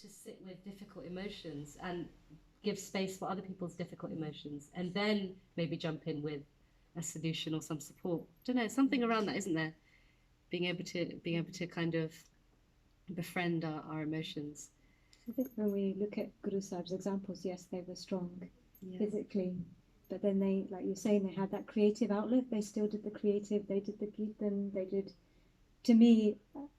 to sit with difficult emotions and give space for other people's difficult emotions, and then maybe jump in with a solution or some support. I don't know, something around that, isn't there? Being able to kind of befriend our emotions. I think when we look at Guru Sahib's examples, yes, they were strong physically, but then they, like you're saying, they had that creative outlet. They still did the creative. They did the kirtan. They did. To me,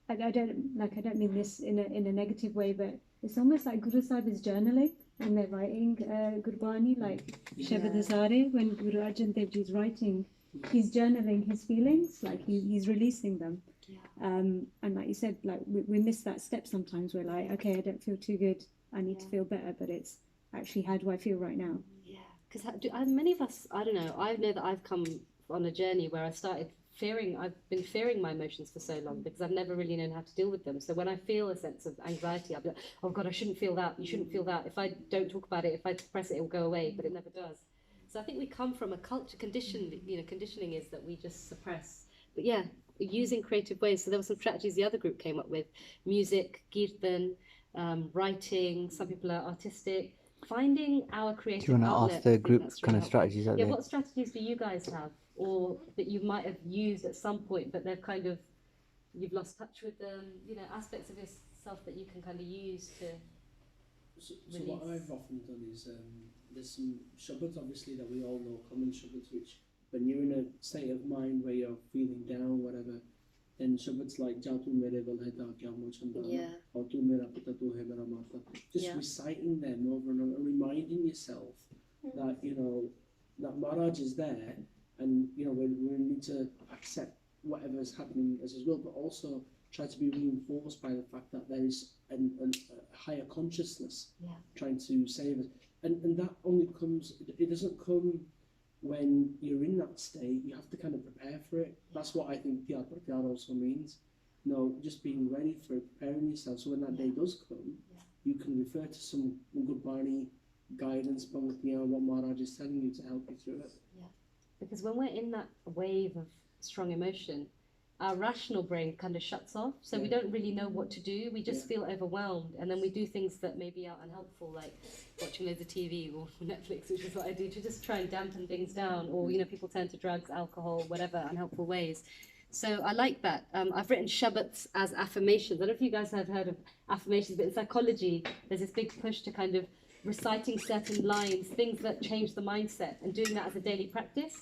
I don't mean this in a negative way, but it's almost like Guru Sahib is journaling when they're writing Gurbani, like Shabad Azare, when Guru Arjan Dev Ji is writing, he's journaling his feelings, like he's releasing them. And like you said, like we miss that step sometimes. We're like, okay, I don't feel too good. I need to feel better, but it's actually, how do I feel right now? Yeah, because many of us, I don't know, I know that I've come on a journey where I've been fearing my emotions for so long because I've never really known how to deal with them. So when I feel a sense of anxiety, I'll be like, oh God, I shouldn't feel that. You shouldn't feel that. If I don't talk about it, if I suppress it, it will go away, but it never does. So I think we come from a culture conditioning is that we just suppress. But yeah, using creative ways. So there were some strategies the other group came up with: music, kirtan, writing. Some people are artistic. Finding our creative outlet. Do you want to ask the group kind of strategies? Yeah, what strategies do you guys have, or that you might have used at some point, but they've kind of, you've lost touch with them? You know, aspects of yourself that you can kind of use to. So what I've often done is there's some shabads obviously that we all know, common shabads, which when you're in a state of mind where you're feeling down, whatever, then shabads like Ja tu mere dil hai ta kya mo chanda, or tu mera pita tu hai mera mata, just reciting them over and over, and reminding yourself that, you know, that Maharaj is there, and you know we need to accept whatever is happening as well, but also try to be reinforced by the fact that there is a higher consciousness trying to save us, and that only comes, it doesn't come when you're in that state. You have to kind of prepare for it. That's what I think Pyar also means. You know, just being ready for it, preparing yourself, so when that day does come, you can refer to some good Bani guidance, what Maharaj is telling you to help you through it. Yeah, because when we're in that wave of strong emotion, our rational brain kind of shuts off, so we don't really know what to do. We just feel overwhelmed, and then we do things that maybe are unhelpful, like watching loads of TV or Netflix, which is what I do, to just try and dampen things down. Or, you know, people turn to drugs, alcohol, whatever, unhelpful ways. So I like that. I've written shabbats as affirmations. I don't know if you guys have heard of affirmations, but in psychology, there's this big push to kind of reciting certain lines, things that change the mindset, and doing that as a daily practice.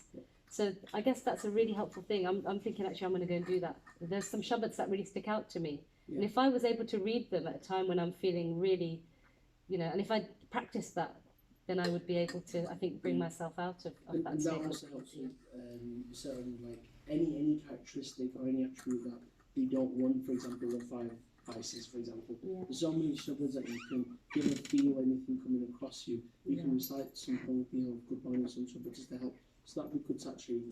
So I guess that's a really helpful thing. I'm thinking actually I'm going to go and do that. There's some shabbats that really stick out to me. And if I was able to read them at a time when I'm feeling really, you know, and if I practiced that, then I would be able to, I think, bring myself out of that state. And that also helps with certain, like, any characteristic or any attribute that you don't want, for example, the 5 vices, for example. There's so many shabbats that you can, if you feel anything coming across you, you can recite some Pungi of Gurbani, some shabbats to help. So that we could actually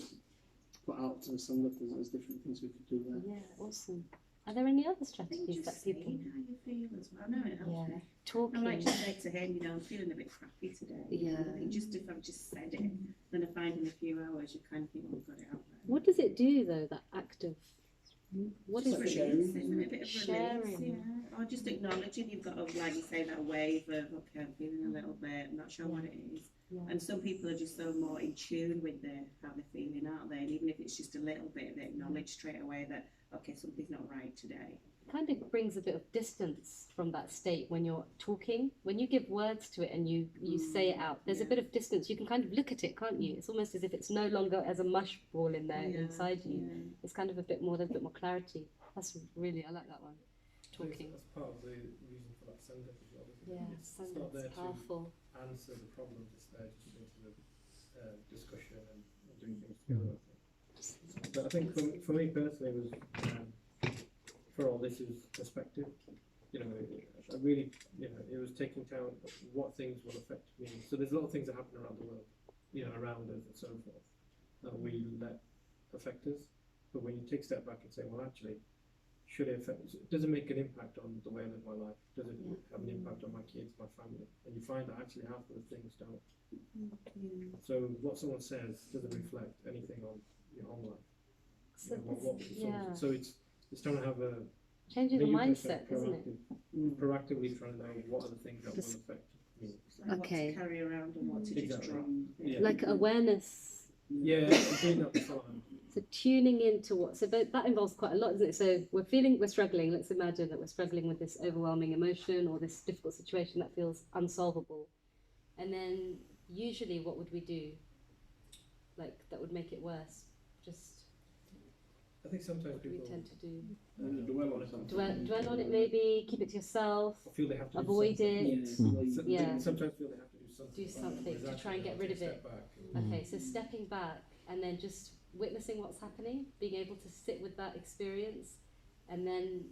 put out to the Sangat as different things we could do there. Yeah, awesome. Are there any other strategies that people? How you feel as well. No, it helps me. Talking. I might just say to him, you know, I'm feeling a bit crappy today. Yeah. I think just if I've just said it, then I find in a few hours you kind of think, oh, I've got it out there. What does it do though? That act of. What is it? Sharing. A bit of release, yeah. Or just acknowledging you've got, like you say, that wave of, okay, I'm feeling a little bit, I'm not sure what it is. Yeah. And some people are just so more in tune with how they're feeling, aren't they? And even if it's just a little bit, they acknowledge straight away that, okay, something's not right today. Kind of brings a bit of distance from that state when you're talking. When you give words to it and you say it out, there's a bit of distance. You can kind of look at it, can't you? It's almost as if it's no longer as a mush ball in there inside you. Yeah. It's kind of there's a bit more clarity. That's really, I like that one. Talking. That's part of the reason for that Sangat as well, isn't it? Yeah, Sangat's powerful. To answer the problems, it's there just into the discussion and doing things together. But I think for me personally, it was for all this is perspective. You know, I really, you know, it was taking down what things will affect me. So there's a lot of things that happen around the world, you know, around us and so forth, that we let affect us. But when you take a step back and say, well, actually, should it affect? Does it make an impact on the way I live my life? Does it have an impact on my kids, my family? And you find that actually half of the things don't. So what someone says doesn't reflect anything on your own life. So, so it's trying to have a changing the mindset, isn't it? proactively trying to know what are the things that will affect me. Like Okay. what to carry around and what to just Exactly. drop. Yeah. Like awareness. Yeah, I'm doing that before. So tuning into what, so that involves quite a lot, isn't it? So we're struggling. Let's imagine that we're struggling with this overwhelming emotion or this difficult situation that feels unsolvable. And then usually what would we do? Like that would make it worse. Just I think sometimes what do we people tend to do? Dwell on something. Dwell on it maybe, keep it to yourself, feel they have to avoid do something. it. Yeah. Yeah. Sometimes feel they have to do something. Do something whereas to try and actually get rid of take a it. step back. Okay, so stepping back and then just witnessing what's happening, being able to sit with that experience, and then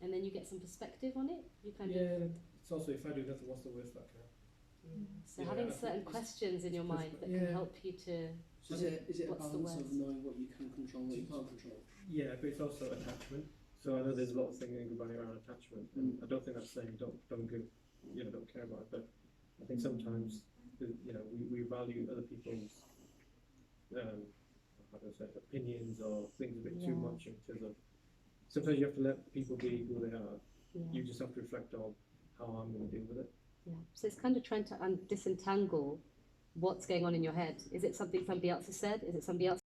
you get some perspective on it. You kind Yeah, it's also if I do nothing, what's the worst that can happen? so Yeah, having I think certain it's questions in your mind that can yeah. help you to. So is it a What's the balance of worst? knowing what you can control and what you can't control? Yeah, but it's also attachment. So I know there's a lot of thinking about around attachment, and I don't think that's saying don't give, don't care about it. But I think sometimes we value other people's how do I say, opinions or things a bit too Yeah. much in terms of. Sometimes you have to let people be who they are. Yeah. You just have to reflect on how I'm going to deal with it. Yeah. So it's kind of trying to disentangle what's going on in your head. Is it something somebody else has said? Is it somebody else